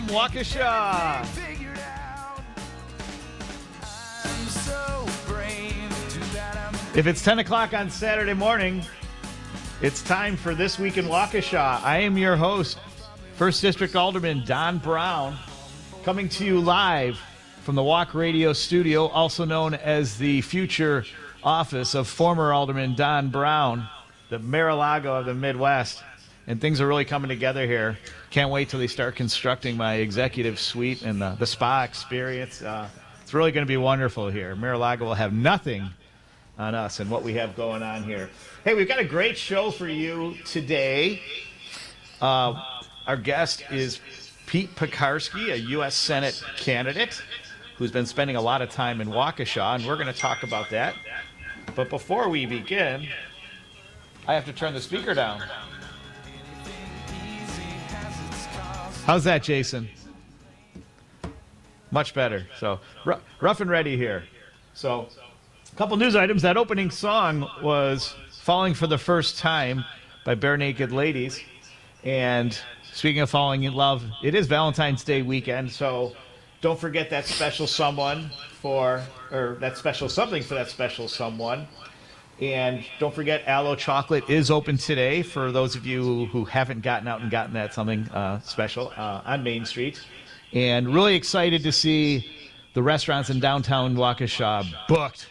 from Waukesha. If it's 10 o'clock on Saturday morning, it's time for This Week in Waukesha. I am your host, 1st District Alderman Don Browne, coming to you live from the Walk Radio studio, also known as the future office of former Alderman Don Browne, the Mar-a-Lago of the Midwest. And things are really coming together here. Can't wait till they start constructing my executive suite and the spa experience. It's really going to be wonderful here. Mar-a-Lago will have nothing on us and what we have going on here. Hey, we've got a great show for you today. Our guest is Pete Pekarsky, a U.S. Senate candidate who's been spending a lot of time in Waukesha, and we're going to talk about that. But before we begin, I have to turn the speaker down. How's that, Jason? Much better. So, rough and ready here. So, a couple news items. That opening song was Falling for the First Time by Bare Naked Ladies. And speaking of falling in love, it is Valentine's Day weekend, so don't forget that special someone or that special something for that special someone. And don't forget, Aloe Chocolate is open today for those of you who haven't gotten out and gotten that something special on Main Street. And really excited to see the restaurants in downtown Waukesha booked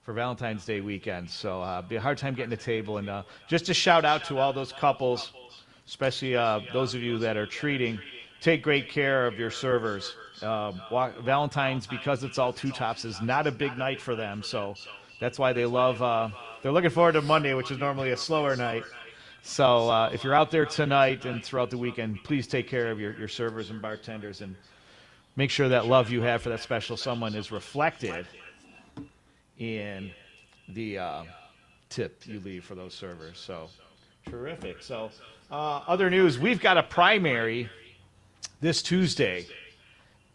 for Valentine's Day weekend. So be a hard time getting a table. And just a shout out to all those couples, especially those of you that are treating. Take great care of your servers. Valentine's, because it's all two tops, is not a big night for them. So that's why they love, they're looking forward to Monday, which is normally a slower night. So if you're out there tonight and throughout the weekend, please take care of your servers and bartenders and make sure that love you have for that special someone is reflected in the tip you leave for those servers. So terrific. So other news, we've got a primary this Tuesday.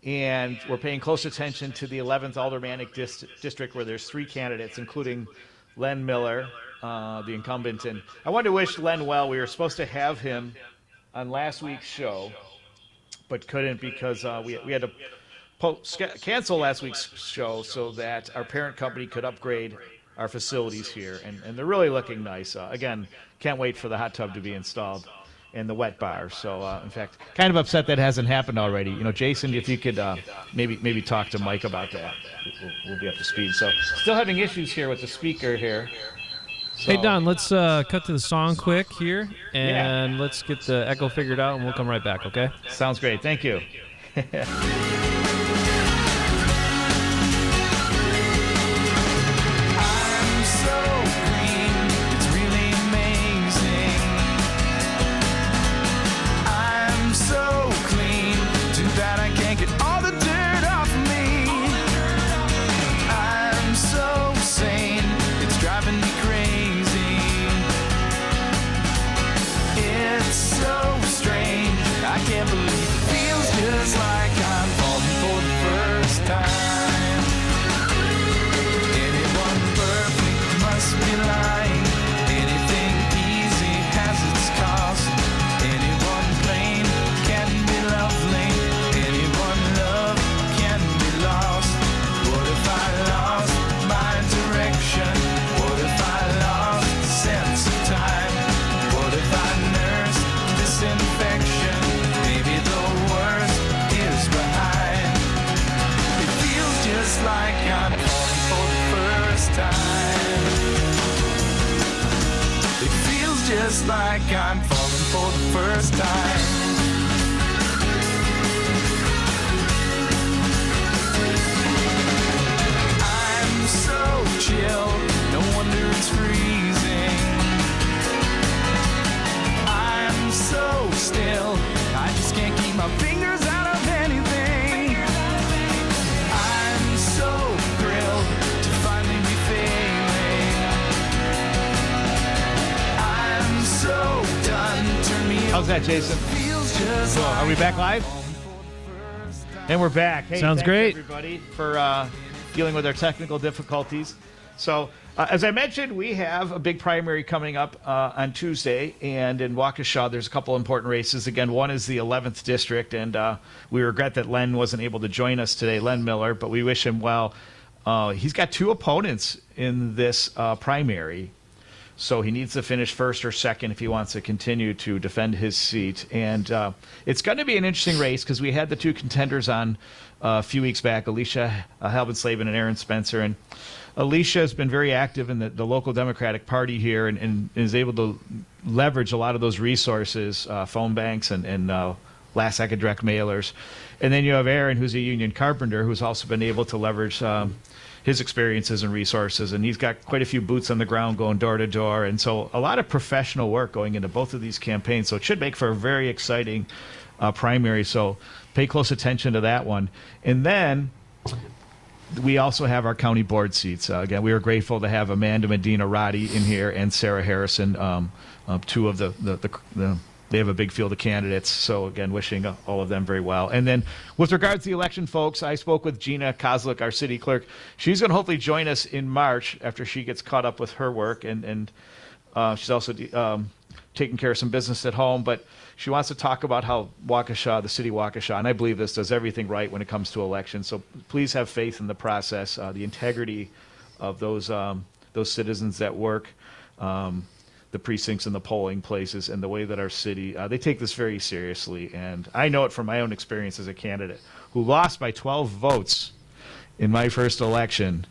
And we're paying close attention to the 11th Aldermanic District, where there's 3 candidates, including Len Miller, the incumbent. And I wanted to wish Len well. We were supposed to have him on last week's show, but couldn't because we had to cancel last week's show so that our parent company could upgrade our facilities here. And they're really looking nice. Again, can't wait for the hot tub to be installed and the wet bar. So, in fact, kind of upset that hasn't happened already. You know, Jason, if you could maybe talk to Mike about that, we'll be up to speed. So, still having issues here with the speaker here. So, hey, Don, let's cut to the song quick here, and let's get the echo figured out, and we'll come right back, okay? Sounds great. Thank you. Just like I'm falling for the first time. I'm so chill, no wonder it's freezing. I'm so still, I just can't keep my fingers out of anything. I'm so thrilled to finally be failing. I'm so done, turn me How's that, Jason? So, are we back live? And we're back. Hey, Sounds thanks great. Everybody, for dealing with our technical difficulties. So, as I mentioned, we have a big primary coming up on Tuesday, and in Waukesha, there's a couple important races. Again, one is the 11th district, and we regret that Len wasn't able to join us today, Len Miller, but we wish him well. He's got two opponents in this primary, so he needs to finish first or second if he wants to continue to defend his seat. And it's going to be an interesting race because we had the two contenders on a few weeks back, Alicia Halbenslavin and Aaron Spencer, and Alicia has been very active in the local Democratic Party here and is able to leverage a lot of those resources, phone banks and last-second direct mailers. And then you have Aaron, who's a union carpenter, who's also been able to leverage his experiences and resources. And he's got quite a few boots on the ground going door to door. And so a lot of professional work going into both of these campaigns. So it should make for a very exciting primary. So pay close attention to that one. And then we also have our county board seats. Again, we are grateful to have Amanda Medina Roddy in here and Sarah Harrison, two of they have a big field of candidates. So again, wishing all of them very well. And then with regards to the election, folks, I spoke with Gina Kozlik, our city clerk. She's going to hopefully join us in March after she gets caught up with her work. And she's also taking care of some business at home. But she wants to talk about how Waukesha, the city of Waukesha, and I believe this, does everything right when it comes to elections. So please have faith in the process, the integrity of those citizens that work, the precincts and the polling places, and the way that our city, they take this very seriously. And I know it from my own experience as a candidate who lost by 12 votes in my first election,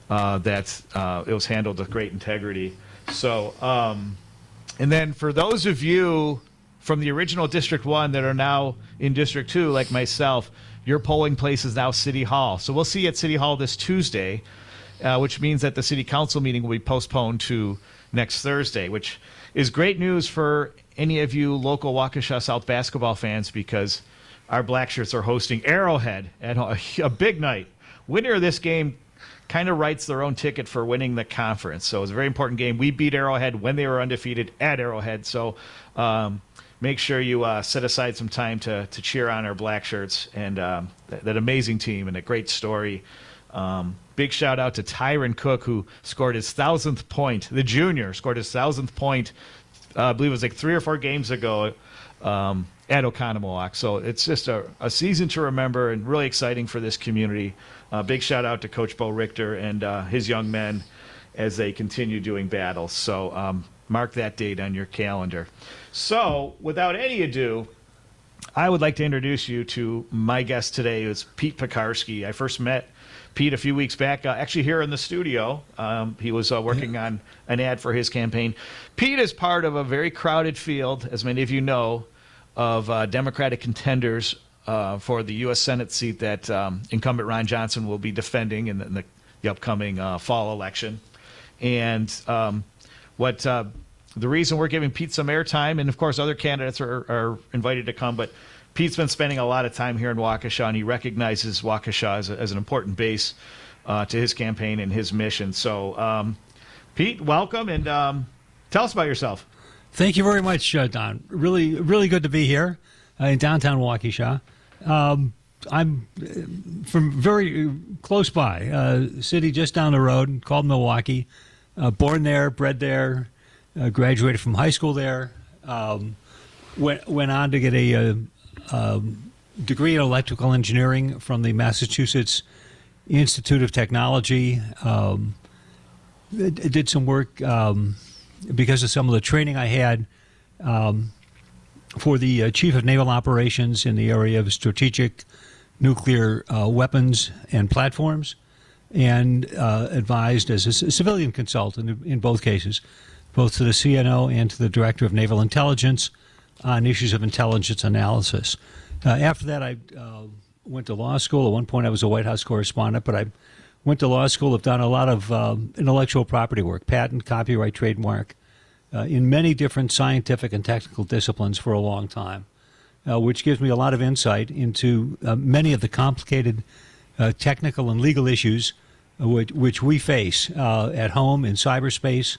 that it was handled with great integrity. So, and then for those of you from the original District 1 that are now in District 2, like myself, your polling place is now City Hall. So we'll see you at City Hall this Tuesday, which means that the City Council meeting will be postponed to next Thursday, which is great news for any of you local Waukesha South basketball fans because our Black Shirts are hosting Arrowhead at a big night. Winner of this game kind of writes their own ticket for winning the conference. So it's a very important game. We beat Arrowhead when they were undefeated at Arrowhead. So make sure you set aside some time to cheer on our Black Shirts and that amazing team and a great story. Big shout out to Tyron Cook, who scored his 1,000th point. The junior scored his 1,000th point, I believe it was like 3 or 4 games ago at Oconomowoc. So it's just a season to remember and really exciting for this community. Big shout out to Coach Bo Richter and his young men as they continue doing battle. So mark that date on your calendar. So without any ado, I would like to introduce you to my guest today, who's Pete Pekarsky. I first met Pete a few weeks back, actually here in the studio. He was working on an ad for his campaign. Pete is part of a very crowded field, as many of you know, of Democratic contenders for the U.S. Senate seat that incumbent Ron Johnson will be defending in the upcoming fall election. And the reason we're giving Pete some airtime, and of course other candidates are invited to come, but Pete's been spending a lot of time here in Waukesha, and he recognizes Waukesha as an important base to his campaign and his mission. So, Pete, welcome, and tell us about yourself. Thank you very much, Don. Really, really good to be here in downtown Waukesha. I'm from very close by, city just down the road called Milwaukee. Born there, bred there, graduated from high school there. Went on to get a degree in electrical engineering from the Massachusetts Institute of Technology. Did some work because of some of the training I had for the Chief of Naval Operations in the area of strategic nuclear weapons and platforms, and advised as a civilian consultant in both cases, both to the CNO and to the Director of Naval Intelligence on issues of intelligence analysis. After that, I went to law school. At one point, I was a White House correspondent, but I went to law school. I've done a lot of intellectual property work, patent, copyright, trademark, in many different scientific and technical disciplines for a long time, which gives me a lot of insight into many of the complicated technical and legal issues which we face at home in cyberspace,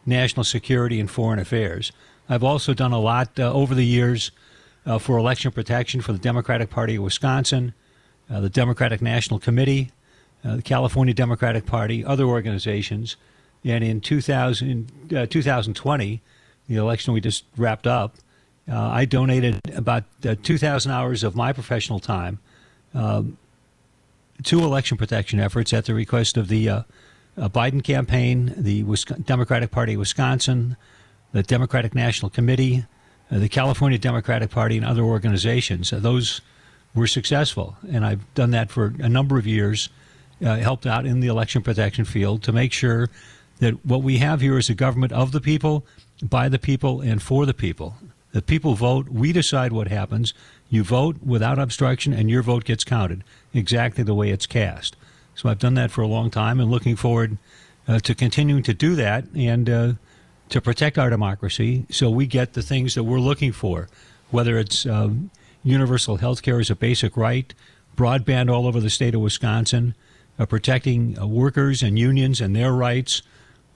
national security, and foreign affairs. I've also done a lot over the years for election protection for the Democratic Party of Wisconsin, the Democratic National Committee, the California Democratic Party, other organizations. And in 2020, the election we just wrapped up, I donated about 2,000 hours of my professional time to election protection efforts at the request of the Biden campaign, the Democratic Party of Wisconsin, the Democratic National Committee, the California Democratic Party, and other organizations. Those were successful, and I've done that for a number of years, helped out in the election protection field to make sure that what we have here is a government of the people, by the people, and for the people. The people vote, we decide what happens. You vote without obstruction, and your vote gets counted exactly the way it's cast. So I've done that for a long time and looking forward to continuing to do that and to protect our democracy so we get the things that we're looking for, whether it's universal health care as a basic right, broadband all over the state of Wisconsin, protecting workers and unions and their rights,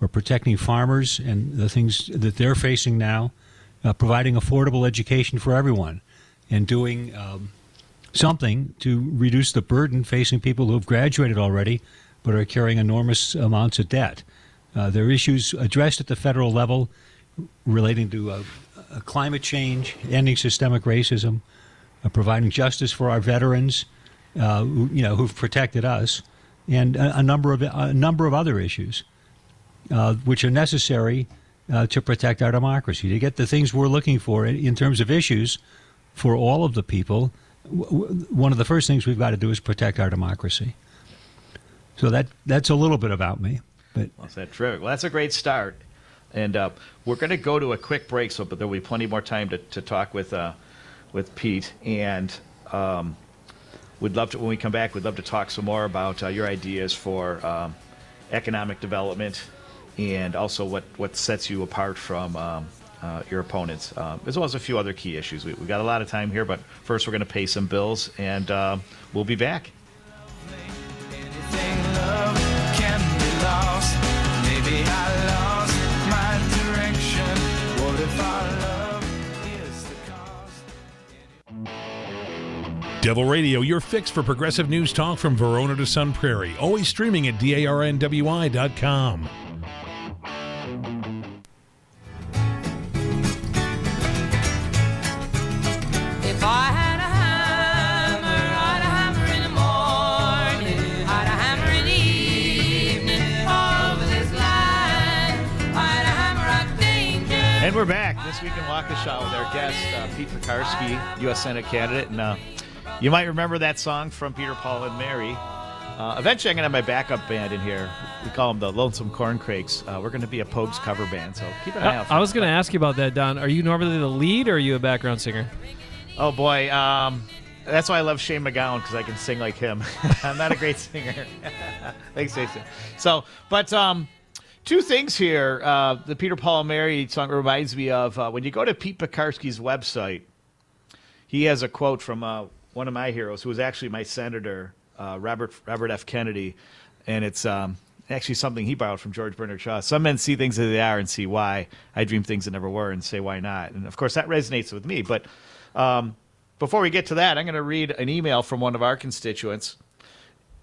or protecting farmers and the things that they're facing now, providing affordable education for everyone, and doing something to reduce the burden facing people who have graduated already but are carrying enormous amounts of debt. There are issues addressed at the federal level relating to climate change, ending systemic racism, providing justice for our veterans, who've protected us, and a number of other issues which are necessary to protect our democracy, to get the things we're looking for in terms of issues for all of the people. One of the first things we've got to do is protect our democracy. So that's a little bit about me. But well, that's terrific. Well, that's a great start. And we're going to go to a quick break, but there will be plenty more time to talk with Pete. And we'd love to, when we come back, we'd love to talk some more about your ideas for economic development and also what sets you apart from your opponents, as well as a few other key issues. We've got a lot of time here, but first we're going to pay some bills, and we'll be back. Anything love can be lost. Maybe I lost my direction. What if our love is the cause? Devil Radio, your fix for progressive news talk from Verona to Sun Prairie. Always streaming at DARNWI.com. If I had a hammer, I'd a hammer in the morning, I'd a hammer in the evening, over this land, I'd a hammer at danger. And we're back this week in Waukesha with our guest, Pete Pekarsky, U.S. Senate candidate. And you might remember that song from Peter, Paul, and Mary. Eventually, I'm going to have my backup band in here. We call them the Lonesome Corncrakes. We're going to be a Pogues cover band, so keep an eye out for I was going to ask you about that, Don. Are you normally the lead, or are you a background singer? Oh, boy. That's why I love Shane McGowan, because I can sing like him. I'm not a great singer. Thanks, Jason. So, but two things here. The Peter, Paul, and Mary song reminds me of when you go to Pete Pekarsky's website, he has a quote from one of my heroes, who was actually my senator, Robert F. Kennedy, and it's actually something he borrowed from George Bernard Shaw. Some men see things as they are and see why. I dream things that never were and say why not. And, of course, that resonates with me. But before we get to that, I'm going to read an email from one of our constituents.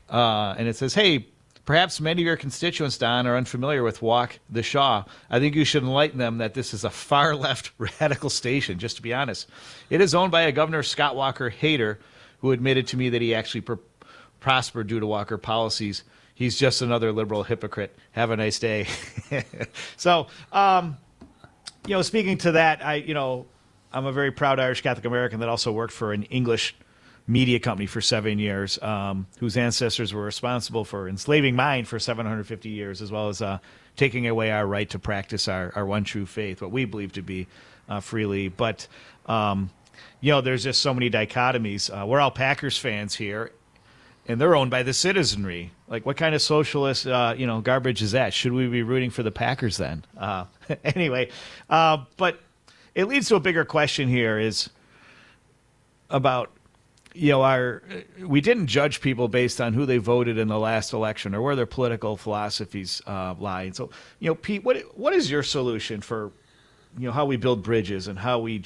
And it says, hey, perhaps many of your constituents, Don, are unfamiliar with Waukesha. I think you should enlighten them that this is a far-left radical station, just to be honest. It is owned by a Governor Scott Walker hater who admitted to me that he actually prospered due to Walker policies. He's just another liberal hypocrite. Have a nice day. So, speaking to that, I'm a very proud Irish Catholic American that also worked for an English media company for 7 years, whose ancestors were responsible for enslaving mine for 750 years, as well as taking away our right to practice our one true faith, what we believe to be freely. But, there's just so many dichotomies. We're all Packers fans here, and they're owned by the citizenry. Like, what kind of socialist, garbage is that? Should we be rooting for the Packers then? Anyway, but it leads to a bigger question here is about, we didn't judge people based on who they voted in the last election or where their political philosophies lie. And so, Pete, what is your solution for, how we build bridges and how we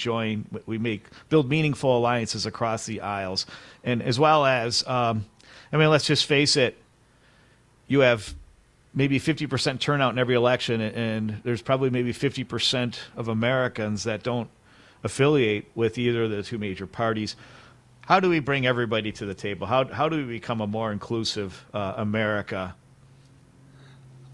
build meaningful alliances across the aisles, and as well as, let's just face it, you have maybe 50% turnout in every election, and there's probably maybe 50% of Americans that don't affiliate with either of the two major parties. How do we bring everybody to the table? How do we become a more inclusive America?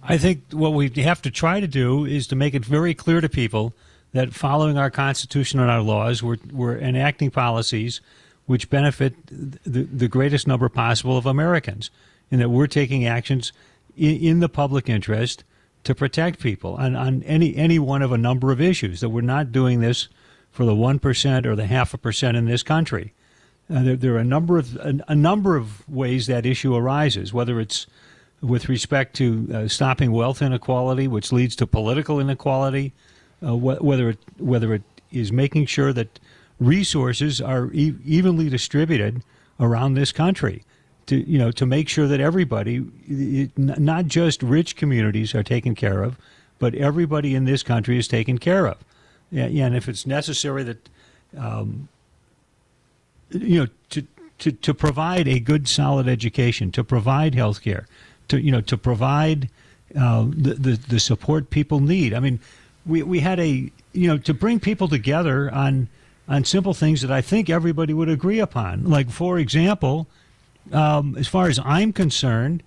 I think what we have to try to do is to make it very clear to people that following our Constitution and our laws, we're enacting policies which benefit the greatest number possible of Americans, and that we're taking actions in the public interest to protect people on any one of a number of issues, that we're not doing this for the 1% or the 0.5% in this country. There are a number of ways that issue arises, whether it's with respect to stopping wealth inequality, which leads to political inequality, whether it is making sure that resources are evenly distributed around this country, to make sure that everybody, not just rich communities, are taken care of, but everybody in this country is taken care of. And if it's necessary that to provide a good, solid education, to provide health care, to provide the support people need. I mean, we had to bring people together on simple things that I think everybody would agree upon. Like, for example, as far as I'm concerned,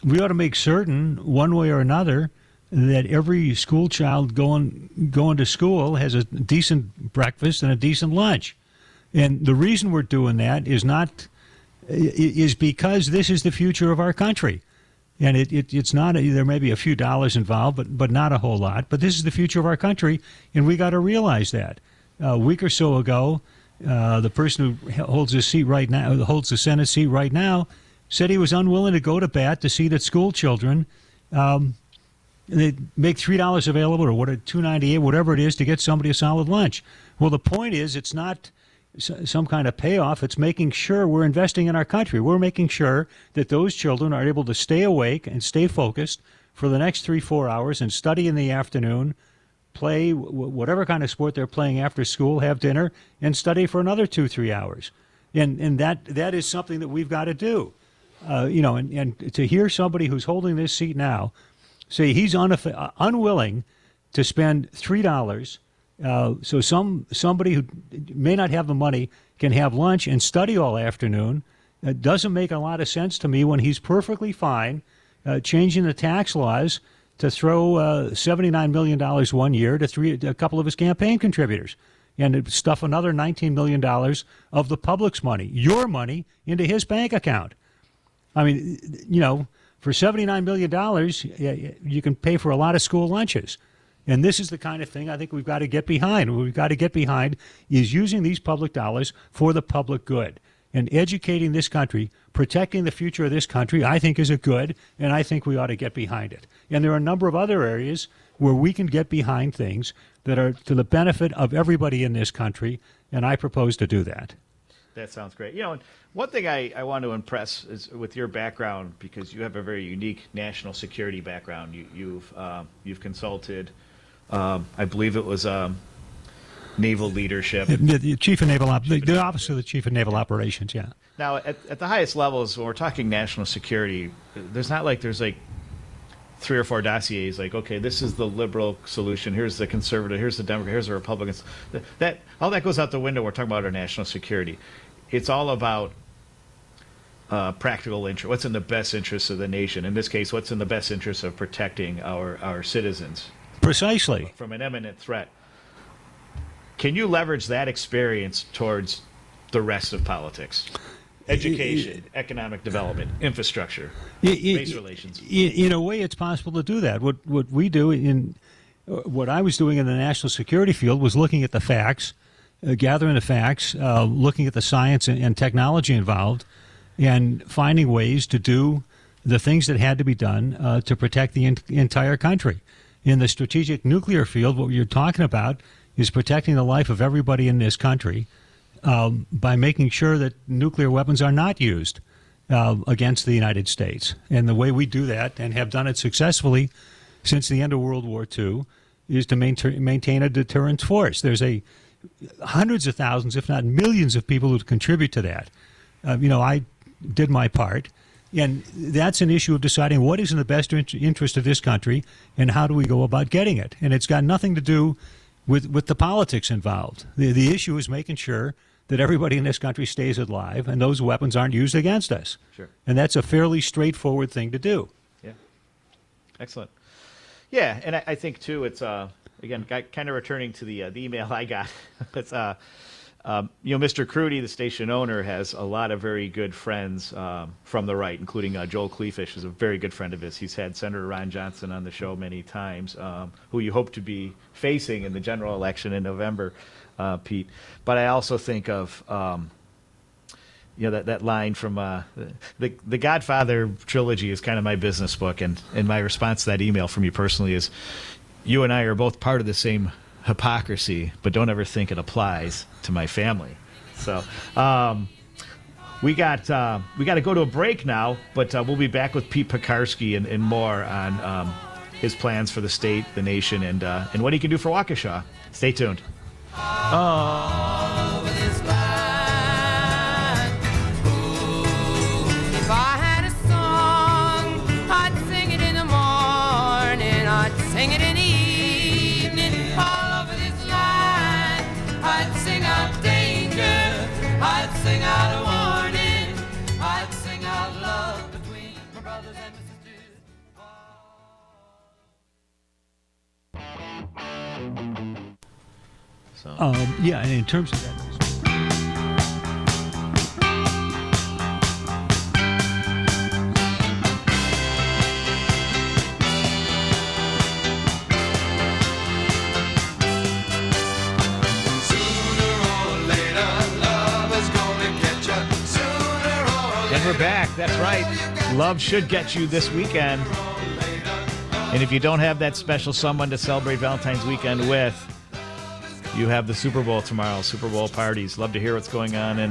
we ought to make certain, one way or another, that every school child going to school has a decent breakfast and a decent lunch. And the reason we're doing that is because this is the future of our country. And it's not, there may be a few dollars involved, but not a whole lot. But this is the future of our country, and we got to realize that. A week or so ago, the person who holds the Senate seat right now, said he was unwilling to go to bat to see that school children, they make $3 available, or $2.98, whatever it is, to get somebody a solid lunch. Well, the point is, it's not some kind of payoff. It's making sure we're investing in our country. We're making sure that those children are able to stay awake and stay focused for the next 3-4 hours and study in the afternoon, play whatever kind of sport they're playing after school, have dinner, and study for another 2-3 hours. And that is something that we've got to do. And to hear somebody who's holding this seat now say he's unwilling to spend $3 so somebody who may not have the money can have lunch and study all afternoon. It doesn't make a lot of sense to me when he's perfectly fine changing the tax laws to throw $79 million one year to a couple of his campaign contributors, and to stuff another $19 million of the public's money, your money, into his bank account. I mean, for $79 million, you can pay for a lot of school lunches. And this is the kind of thing I think we've got to get behind. What we've got to get behind is using these public dollars for the public good. And educating this country, protecting the future of this country, I think is a good, and I think we ought to get behind it. And there are a number of other areas where we can get behind things that are to the benefit of everybody in this country, and I propose to do that. That sounds great. And one thing I want to impress is with your background, because you have a very unique national security background. You've consulted, I believe it was naval leadership. The chief of naval the office of the chief of naval operations. Yeah. Now, at the highest levels, when we're talking national security, there's 3 or 4 dossiers. Like, okay, this is the liberal solution. Here's the conservative. Here's the Democrat. Here's the Republicans. All that goes out the window. We're talking about our national security. It's all about practical interest. What's in the best interest of the nation? In this case, what's in the best interest of protecting our citizens? Precisely. From an imminent threat. Can you leverage that experience towards the rest of politics? Education, economic development, infrastructure, race relations. In a way, it's possible to do that. What we do what I was doing in the national security field was looking at the facts, gathering the facts, looking at the science and technology involved, and finding ways to do the things that had to be done to protect the entire country. In the strategic nuclear field, what you're talking about is protecting the life of everybody in this country by making sure that nuclear weapons are not used against the United States. And the way we do that, and have done it successfully since the end of World War II, is to maintain a deterrence force. There's hundreds of thousands, if not millions, of people who contribute to that. I did my part. And that's an issue of deciding what is in the best interest of this country and how do we go about getting it. And it's got nothing to do with the politics involved. The issue is making sure that everybody in this country stays alive and those weapons aren't used against us. Sure. And that's a fairly straightforward thing to do. Yeah. Excellent. Yeah, and I think, too, it's, again, kind of returning to the email I got. It's, Mr. Crudy, the station owner, has a lot of very good friends from the right, including Joel Kleefisch is a very good friend of his. He's had Senator Ron Johnson on the show many times, who you hope to be facing in the general election in November, Pete. But I also think of, that line from the Godfather trilogy is kind of my business book, and my response to that email from you personally is, you and I are both part of the same hypocrisy, but don't ever think it applies to my family. So we got to go to a break now, but we'll be back with Pete Pekarsky and more on his plans for the state, the nation, and what he can do for Waukesha. Stay tuned. Over this line. Ooh, if I had a song, I'd sing it in the morning, I'd sing it in the evening. All over this line, I'd sing out danger, I'd sing out a warning, I'd sing out love between my brothers and my sisters. Yeah, and in terms of that. And we're back. That's right. Love should get you this weekend. And if you don't have that special someone to celebrate Valentine's weekend with, you have the Super Bowl tomorrow, Super Bowl parties. Love to hear what's going on in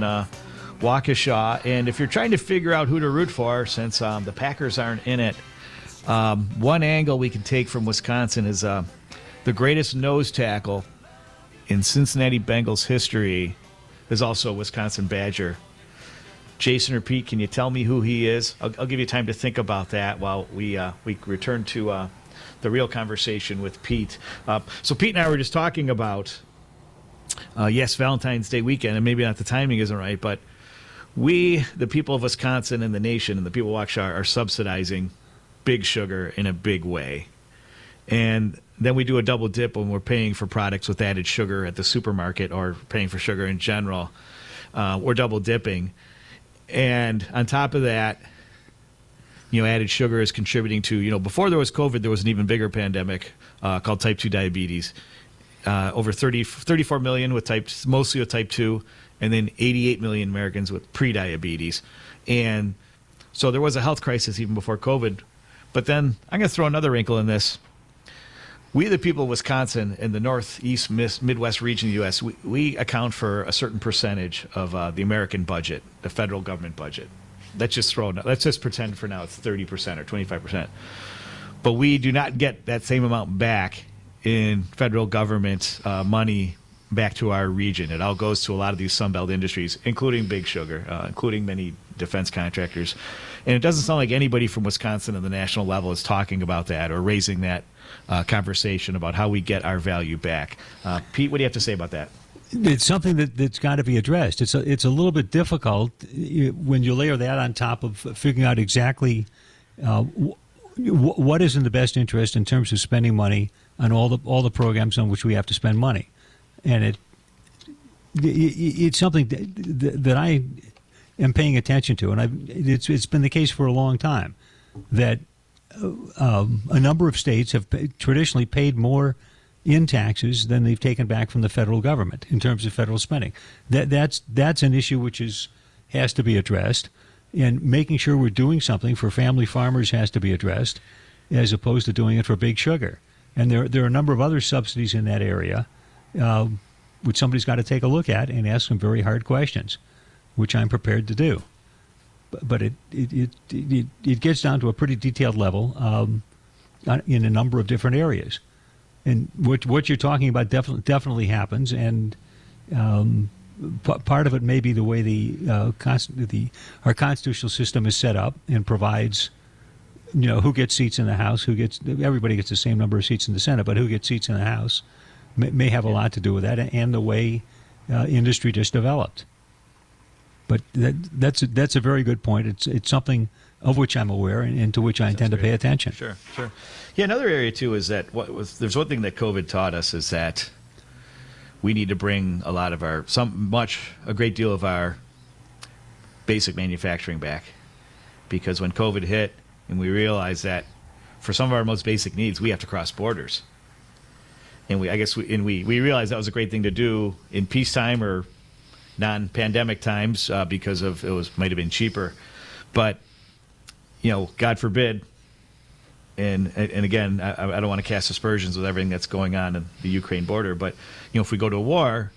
Waukesha. And if you're trying to figure out who to root for, since the Packers aren't in it, one angle we can take from Wisconsin is the greatest nose tackle in Cincinnati Bengals history is also a Wisconsin Badger. Jason or Pete, can you tell me who he is? I'll give you time to think about that while we return to the real conversation with Pete. So Pete and I were just talking about, yes, Valentine's Day weekend, and maybe not the timing isn't right, but we, the people of Wisconsin and the nation and the people of Waukesha, are subsidizing Big Sugar in a big way. And then we do a double dip when we're paying for products with added sugar at the supermarket or paying for sugar in general. We're double dipping. And on top of that, added sugar is contributing to, before there was COVID, there was an even bigger pandemic called type 2 diabetes. Over 34 million mostly with type 2, and then 88 million Americans with prediabetes. And so there was a health crisis even before COVID. But then I'm going to throw another wrinkle in this. We, the people of Wisconsin and the Northeast Midwest region of the U.S., we account for a certain percentage of the American budget, the federal government budget. Let's just pretend for now it's 30% or 25%. But we do not get that same amount back in federal government money back to our region. It all goes to a lot of these Sunbelt industries, including Big Sugar, including many defense contractors. And it doesn't sound like anybody from Wisconsin at the national level is talking about that or raising that conversation about how we get our value back. Pete, what do you have to say about that? It's something that's got to be addressed. It's a little bit difficult when you layer that on top of figuring out exactly what is in the best interest in terms of spending money on all the programs on which we have to spend money, and it's something that I am paying attention to, and it's been the case for a long time that a number of states have traditionally paid more in taxes than they've taken back from the federal government in terms of federal spending. That's an issue which has to be addressed, and making sure we're doing something for family farmers has to be addressed, as opposed to doing it for Big Sugar. And there are a number of other subsidies in that area, which somebody's got to take a look at and ask some very hard questions, which I'm prepared to do. But it gets down to a pretty detailed level in a number of different areas. And what you're talking about definitely happens, and part of it may be the way our constitutional system is set up and provides, who gets seats in the House, everybody gets the same number of seats in the Senate, but who gets seats in the House may have a lot to do with that, and the way industry just developed. But that's a very good point. It's something of which I'm aware and to which I intend to pay attention. Sure. Yeah, another area too is that there's one thing that COVID taught us is that we need to bring a great deal of our basic manufacturing back, because when COVID hit and we realized that for some of our most basic needs we have to cross borders, and we realized that was a great thing to do in peacetime or non-pandemic times because might have been cheaper, but God forbid. And again, I don't want to cast aspersions with everything that's going on in the Ukraine border, but if we go to war,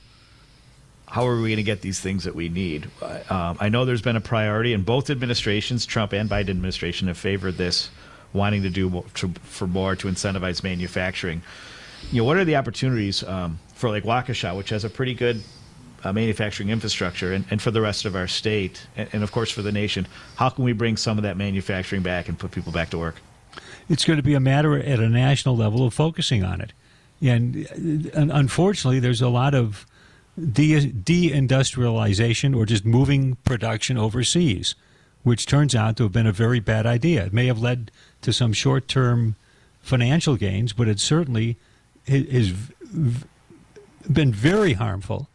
how are we going to get these things that we need? I know there's been a priority, and both administrations, Trump and Biden administration, have favored this, wanting to do more to incentivize manufacturing. What are the opportunities for like Waukesha, which has a pretty good manufacturing infrastructure, and for the rest of our state, and of course for the nation? How can we bring some of that manufacturing back and put people back to work? It's going to be a matter at a national level of focusing on it. And unfortunately, there's a lot of deindustrialization or just moving production overseas, which turns out to have been a very bad idea. It may have led to some short-term financial gains, but it certainly has been very harmful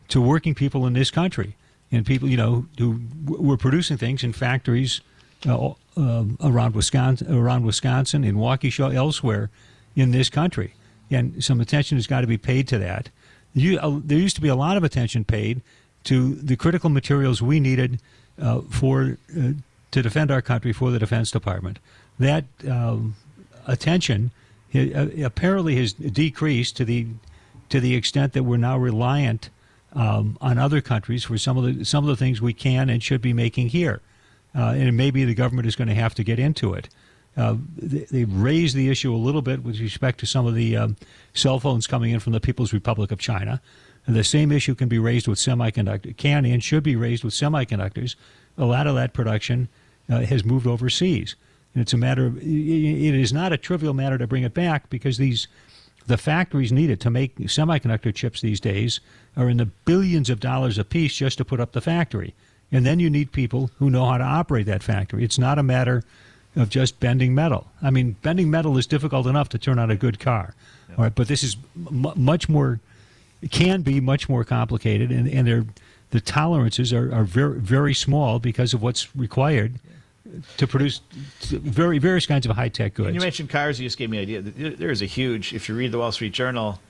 to working people in this country and people, who were producing things in factories around Wisconsin, in Waukesha, elsewhere in this country, and some attention has got to be paid to that. There used to be a lot of attention paid to the critical materials we needed to defend our country for the Defense Department. That attention apparently has decreased to the extent that we're now reliant on other countries for some of the things we can and should be making here. And maybe the government is going to have to get into it. They've raised the issue a little bit with respect to some of the cell phones coming in from the People's Republic of China. And the same issue can be raised with can and should be raised with semiconductors. A lot of that production has moved overseas. And it's a matter of, it is not a trivial matter to bring it back, because the factories needed to make semiconductor chips these days are in the billions of dollars a piece just to put up the factory. And then you need people who know how to operate that factory. It's not a matter of just bending metal. I mean, bending metal is difficult enough to turn out a good car. Yep. All right, but this is much more complicated, and the tolerances are very, very small because of what's required to produce various kinds of high-tech goods. And you mentioned cars. You just gave me an idea. There is a huge, if you read the Wall Street Journal,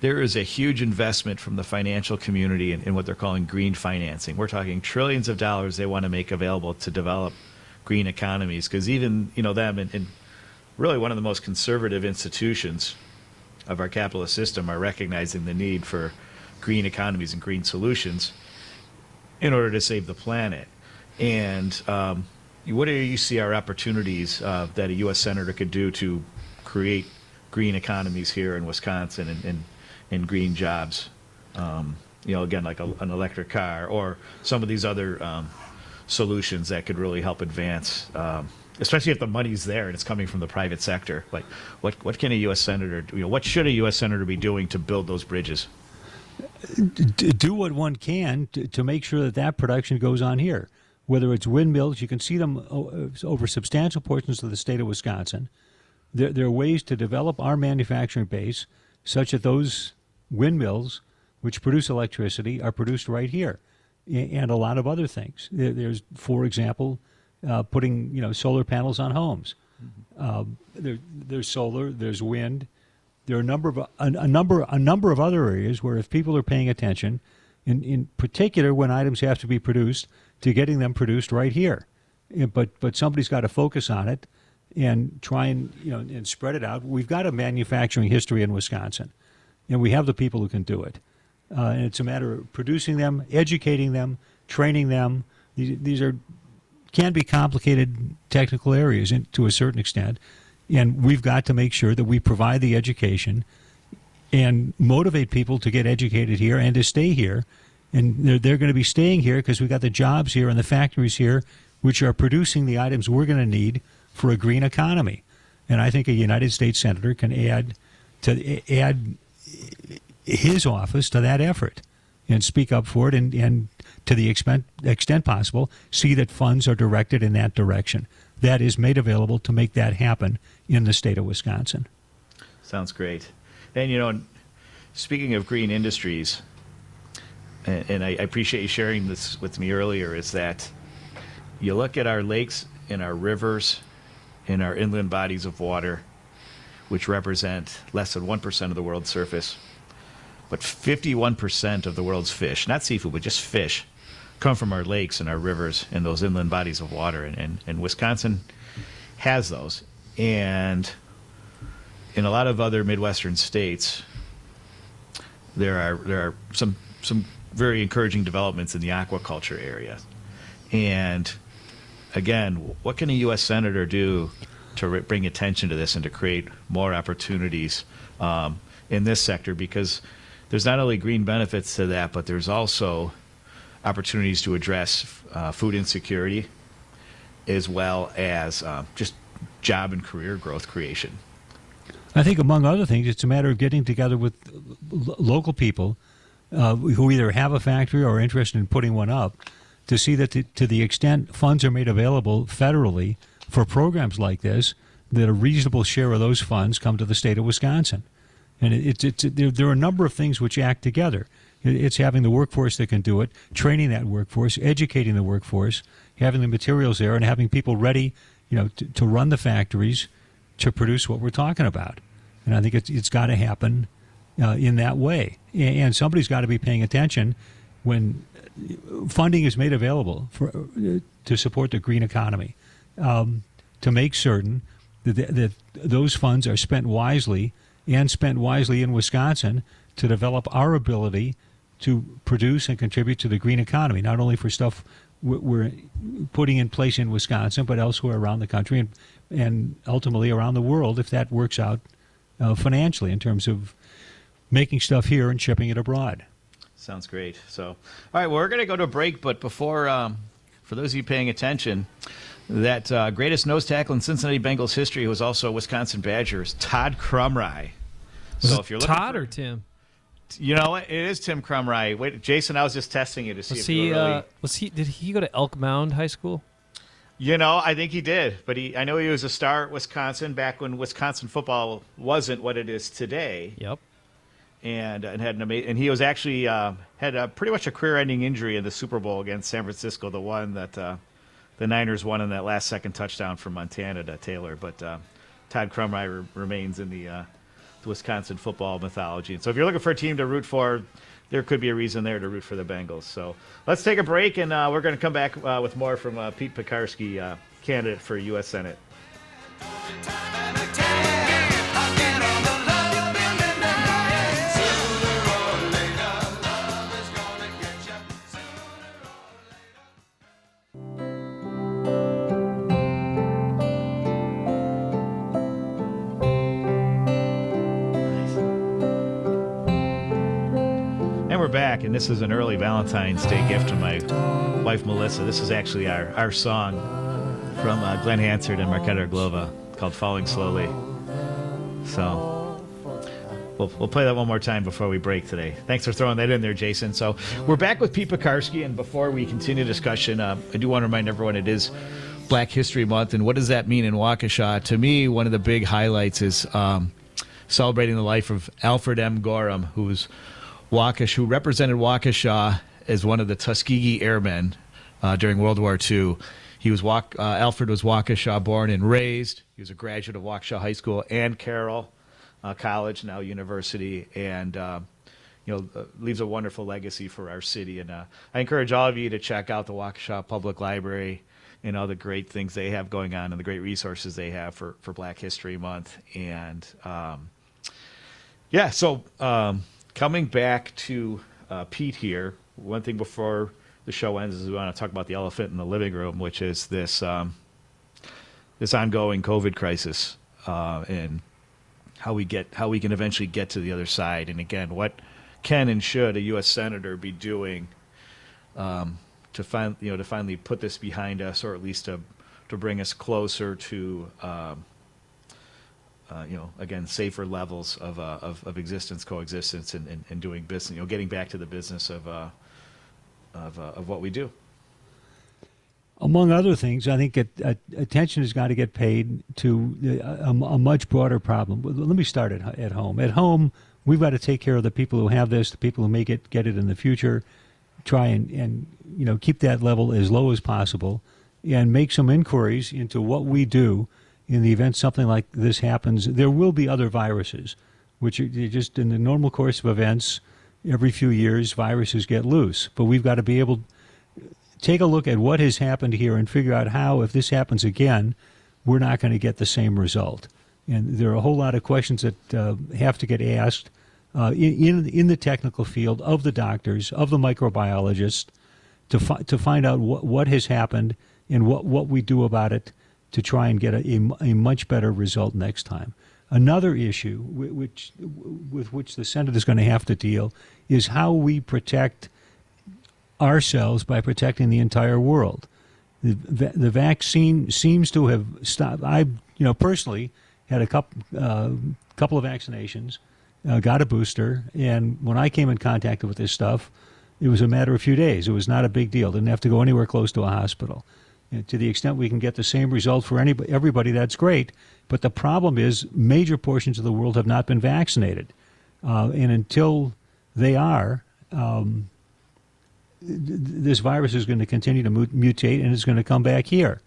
there is a huge investment from the financial community in what they're calling green financing. We're talking trillions of dollars they want to make available to develop green economies, because even them and really one of the most conservative institutions of our capitalist system are recognizing the need for green economies and green solutions in order to save the planet. And what do you see are opportunities that a U.S. Senator could do to create green economies here in Wisconsin and green jobs? Again, like an electric car or some of these other solutions that could really help advance, especially if the money's there and it's coming from the private sector. Like, what can a U.S. Senator do? What should a U.S. Senator be doing to build those bridges? Do what one can to make sure that production goes on here. Whether it's windmills, you can see them over substantial portions of the state of Wisconsin. There are ways to develop our manufacturing base such that those windmills, which produce electricity, are produced right here, and a lot of other things. There's, for example, putting solar panels on homes. There's solar, there's wind. There are a number of other areas where, if people are paying attention, in particular when items have to be produced, to getting them produced right here. But somebody's got to focus on it and try and spread it out. We've got a manufacturing history in Wisconsin, and we have the people who can do it. And it's a matter of producing them, educating them, training them. These can be complicated technical areas to a certain extent, and we've got to make sure that we provide the education and motivate people to get educated here and to stay here And they're going to be staying here because we got the jobs here and the factories here, which are producing the items we're going to need for a green economy. And I think a United States senator can add his office to that effort and speak up for it, and to the extent possible, see that funds are directed in that direction. That is made available to make that happen in the state of Wisconsin. Sounds great. And, speaking of green industries, and I appreciate you sharing this with me earlier, is that you look at our lakes and our rivers and our inland bodies of water, which represent less than 1% of the world's surface, but 51% of the world's fish, not seafood, but just fish, come from our lakes and our rivers and those inland bodies of water. And Wisconsin has those. And in a lot of other Midwestern states, there are some very encouraging developments in the aquaculture area. And again, what can a U.S. Senator do to bring attention to this and to create more opportunities in this sector? Because there's not only green benefits to that, but there's also opportunities to address food insecurity, as well as just job and career growth creation. I think, among other things, it's a matter of getting together with local people who either have a factory or are interested in putting one up, to see that to the extent funds are made available federally for programs like this, that a reasonable share of those funds come to the state of Wisconsin. And there are a number of things which act together. It's having the workforce that can do it, training that workforce, educating the workforce, having the materials there, and having people ready, to run the factories to produce what we're talking about. And I think it's got to happen in that way. And somebody's got to be paying attention when funding is made available to support the green economy, to make certain that those funds are spent wisely, and spent wisely in Wisconsin to develop our ability to produce and contribute to the green economy, not only for stuff we're putting in place in Wisconsin, but elsewhere around the country and ultimately around the world, if that works out financially in terms of making stuff here and shipping it abroad. Sounds great. So, all right, well, we're going to go to a break, but before, for those of you paying attention, that greatest nose tackle in Cincinnati Bengals history was also a Wisconsin Badger, is Todd Crumry. So if you're looking Todd for, or Tim? You know what? It is Tim Crumry. Wait, Jason, I was just testing you to see Did he go to Elk Mound High School? I think he did, but I know he was a star at Wisconsin back when Wisconsin football wasn't what it is today. Yep. And had an amazing, and he was actually had pretty much a career-ending injury in the Super Bowl against San Francisco, the one that the Niners won in that last-second touchdown from Montana to Taylor. But Todd Crumry remains in the Wisconsin football mythology. And so if you're looking for a team to root for, there could be a reason there to root for the Bengals. So let's take a break, and we're going to come back with more from Pete Pekarsky, candidate for U.S. Senate. Back, and this is an early Valentine's Day gift to my wife Melissa. This is actually our song from Glenn Hansard and Marketa Glova called Falling Slowly. So we'll play that one more time before we break today. Thanks for throwing that in there, Jason. So we're back with Pete Pekarsky, and before we continue discussion, I do want to remind everyone it is Black History Month, and what does that mean in Waukesha? To me, one of the big highlights is celebrating the life of Alfred M. Gorham, who represented Waukesha as one of the Tuskegee Airmen during World War II. Alfred was Waukesha born and raised. He was a graduate of Waukesha High School and Carroll College, now university, and leaves a wonderful legacy for our city. And I encourage all of you to check out the Waukesha Public Library and all the great things they have going on and the great resources they have for Black History Month. And coming back to Pete here, one thing before the show ends is we want to talk about the elephant in the living room, which is this ongoing COVID crisis and how we can eventually get to the other side. And again, what can and should a U.S. Senator be doing to finally put this behind us, or at least to bring us closer to again, safer levels of existence, coexistence, and doing business. Getting back to the business of what we do. Among other things, I think attention has got to get paid to a much broader problem. Let me start at home. At home, we've got to take care of the people who have this, the people who may get it in the future. Try and keep that level as low as possible, and make some inquiries into what we do in the event something like this happens. There will be other viruses, which are just in the normal course of events. Every few years, viruses get loose, but we've got to be able to take a look at what has happened here and figure out how, if this happens again, we're not going to get the same result. And there are a whole lot of questions that have to get asked in the technical field of the doctors, of the microbiologists, to find out what has happened and what we do about it to try and get a much better result next time. Another issue with which the Senate is going to have to deal is how we protect ourselves by protecting the entire world. The vaccine seems to have stopped. I, personally had a couple of vaccinations, got a booster, and when I came in contact with this stuff, it was a matter of a few days. It was not a big deal. Didn't have to go anywhere close to a hospital. And to the extent we can get the same result for everybody, that's great. But the problem is major portions of the world have not been vaccinated, and until they are, this virus is going to continue to mutate, and it's going to come back here.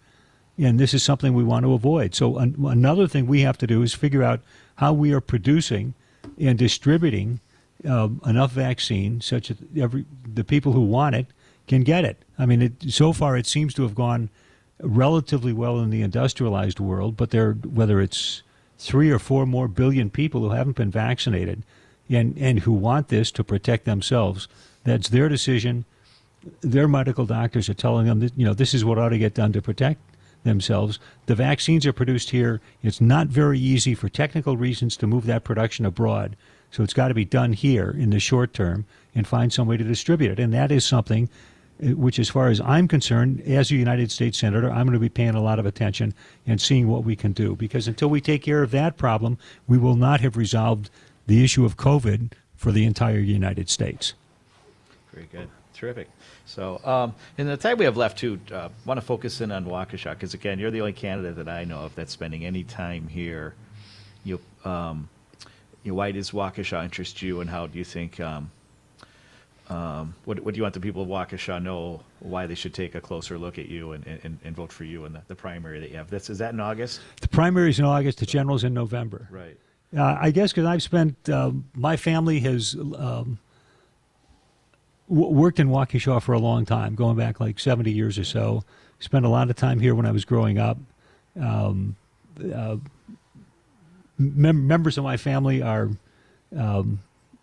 And this is something we want to avoid. So another thing we have to do is figure out how we are producing and distributing enough vaccine such that the people who want it can get it. I mean, so far it seems to have gone relatively well in the industrialized world, but whether it's 3 or 4 more billion people who haven't been vaccinated and who want this to protect themselves, that's their decision. Their medical doctors are telling them that, this is what ought to get done to protect themselves. The vaccines are produced here. It's not very easy for technical reasons to move that production abroad. So it's got to be done here in the short term and find some way to distribute it. And that is something which, as far as I'm concerned, as a United States Senator, I'm going to be paying a lot of attention and seeing what we can do. Because until we take care of that problem, we will not have resolved the issue of COVID for the entire United States. Very good. Terrific. So in the time we have left, too, want to focus in on Waukesha, because, again, you're the only candidate that I know of that's spending any time here. Why does Waukesha interest you, and how do you think, what do you want the people of Waukesha know why they should take a closer look at you and vote for you in the primary that you have? Is that in August? The primary is in August. The general is in November. Right. I guess because I've spent, my family has worked in Waukesha for a long time, going back like 70 years or so. Spent a lot of time here when I was growing up. Members of my family are,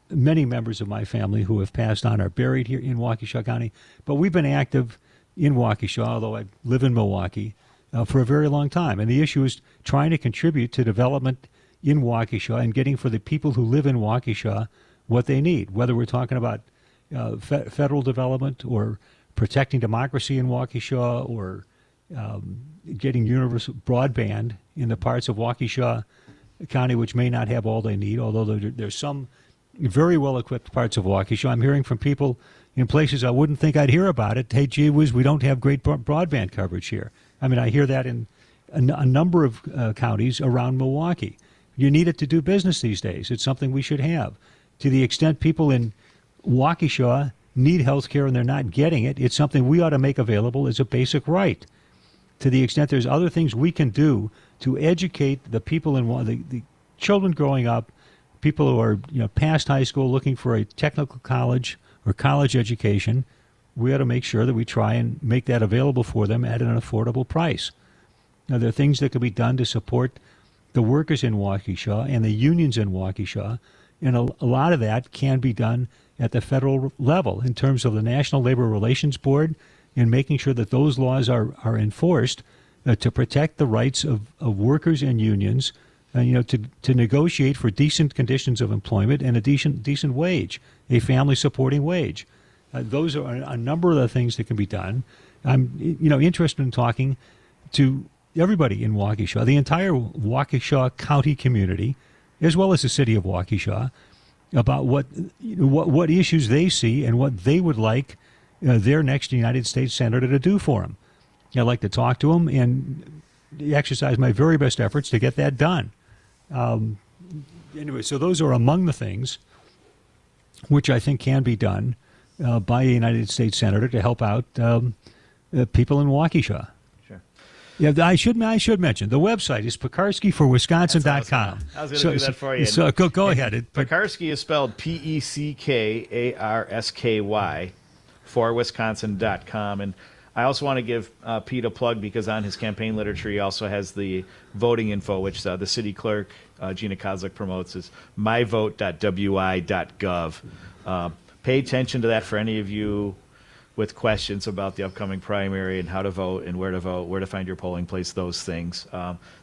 many members of my family who have passed on are buried here in Waukesha County. But we've been active in Waukesha, although I live in Milwaukee, for a very long time. And the issue is trying to contribute to development in Waukesha and getting for the people who live in Waukesha what they need, whether we're talking about federal development or protecting democracy in Waukesha or getting universal broadband in the parts of Waukesha County which may not have all they need, although there's some very well-equipped parts of Waukesha. I'm hearing from people in places I wouldn't think I'd hear about it. Hey, gee whiz, we don't have great broadband coverage here. I mean, I hear that in a number of counties around Milwaukee. You need it to do business these days. It's something we should have. To the extent people in Waukesha need health care and they're not getting it, it's something we ought to make available as a basic right. To the extent there's other things we can do to educate the people in the children growing up, people who are past high school looking for a technical college or college education, we ought to make sure that we try and make that available for them at an affordable price. Now, there are things that can be done to support the workers in Waukesha and the unions in Waukesha, and a lot of that can be done at the federal level in terms of the National Labor Relations Board and making sure that those laws are enforced to protect the rights of workers and unions, to negotiate for decent conditions of employment and a decent wage, a family-supporting wage. Those are a number of the things that can be done. I'm interested in talking to everybody in Waukesha, the entire Waukesha County community, as well as the city of Waukesha, about what issues they see and what they would like their next United States Senator to do for them. I'd like to talk to them and exercise my very best efforts to get that done. Anyway, so those are among the things which I think can be done by a United States Senator to help out people in Waukesha. Sure. Yeah, I should mention the website is PekarskiForWisconsin.com. I was going to do that for you. So go ahead. Pekarski is spelled Peckarsky for Wisconsin.com. And I also want to give Pete a plug because on his campaign literature he also has the voting info, which the city clerk, Gina Kozlik, promotes is myvote.wi.gov. Pay attention to that for any of you with questions about the upcoming primary and how to vote and where to find your polling place, those things.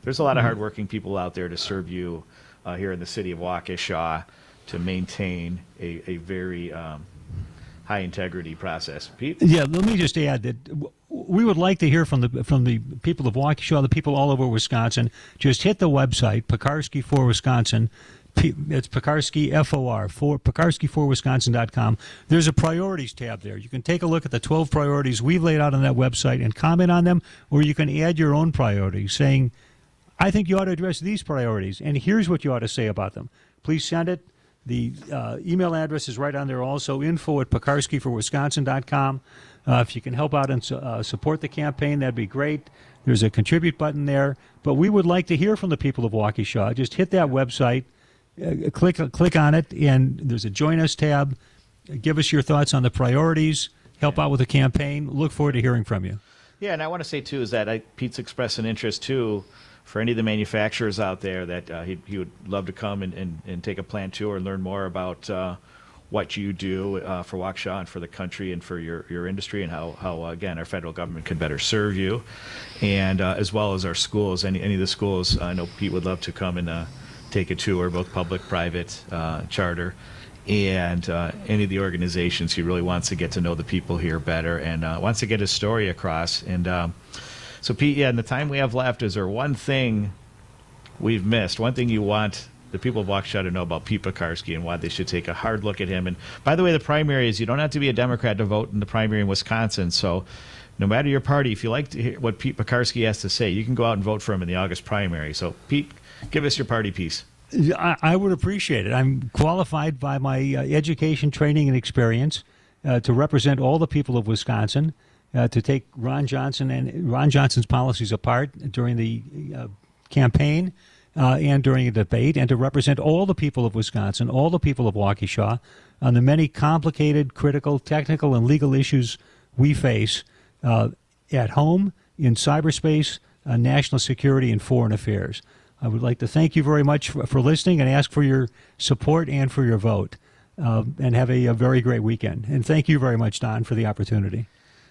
There's a lot of hardworking people out there to serve you here in the city of Waukesha to maintain a very high integrity process. Pete? Yeah, let me just add that we would like to hear from the people of Waukesha, the people all over Wisconsin. Just hit the website, Pekarski for Wisconsin. It's Pekarski, F-O-R, Pekarski4Wisconsin.com. There's a priorities tab there. You can take a look at the 12 priorities we've laid out on that website and comment on them, or you can add your own priorities, saying, I think you ought to address these priorities, and here's what you ought to say about them. Please send it. The email address is right on there also, info@pekarskiforwisconsin.com. If you can help out and support the campaign, that'd be great. There's a contribute button there. But we would like to hear from the people of Waukesha. Just hit that website, click on it, and there's a Join Us tab. Give us your thoughts on the priorities. Help out with the campaign. Look forward to hearing from you. Yeah, and I want to say, too, is that Pete's expressed an interest, too, for any of the manufacturers out there that he would love to come and take a plant tour and learn more about what you do for Waukesha and for the country and for your industry and how again, our federal government can better serve you, and as well as our schools. Any of the schools, I know Pete would love to come and take a tour, both public, private, charter, and any of the organizations. He really wants to get to know the people here better and wants to get his story across. And so, Pete, in the time we have left, is there one thing we've missed, one thing you want the people of Waukesha to know about Pete Pekarski and why they should take a hard look at him? And by the way, the primary is, you don't have to be a Democrat to vote in the primary in Wisconsin. So no matter your party, if you like to hear what Pete Pekarski has to say, you can go out and vote for him in the August primary. So, Pete, give us your party piece. I would appreciate it. I'm qualified by my education, training, and experience to represent all the people of Wisconsin, to take Ron Johnson's policies apart during the campaign and during a debate, and to represent all the people of Wisconsin, all the people of Waukesha, on the many complicated, critical, technical, and legal issues we face at home, in cyberspace, national security, and foreign affairs. I would like to thank you very much for listening and ask for your support and for your vote. And have a very great weekend. And thank you very much, Don, for the opportunity.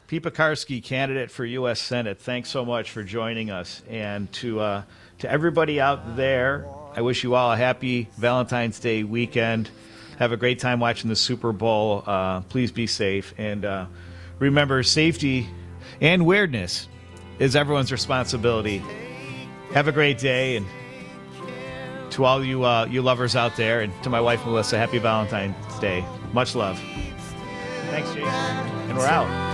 Pete Pekarski, candidate for U.S. Senate, thanks so much for joining us. And to everybody out there, I wish you all a happy Valentine's Day weekend. Have a great time watching the Super Bowl. Please be safe. And remember, safety and weirdness is everyone's responsibility. Have a great day. And to all you lovers out there, and to my wife, Melissa, happy Valentine's Day. Much love. Thanks, Jason. And we're out.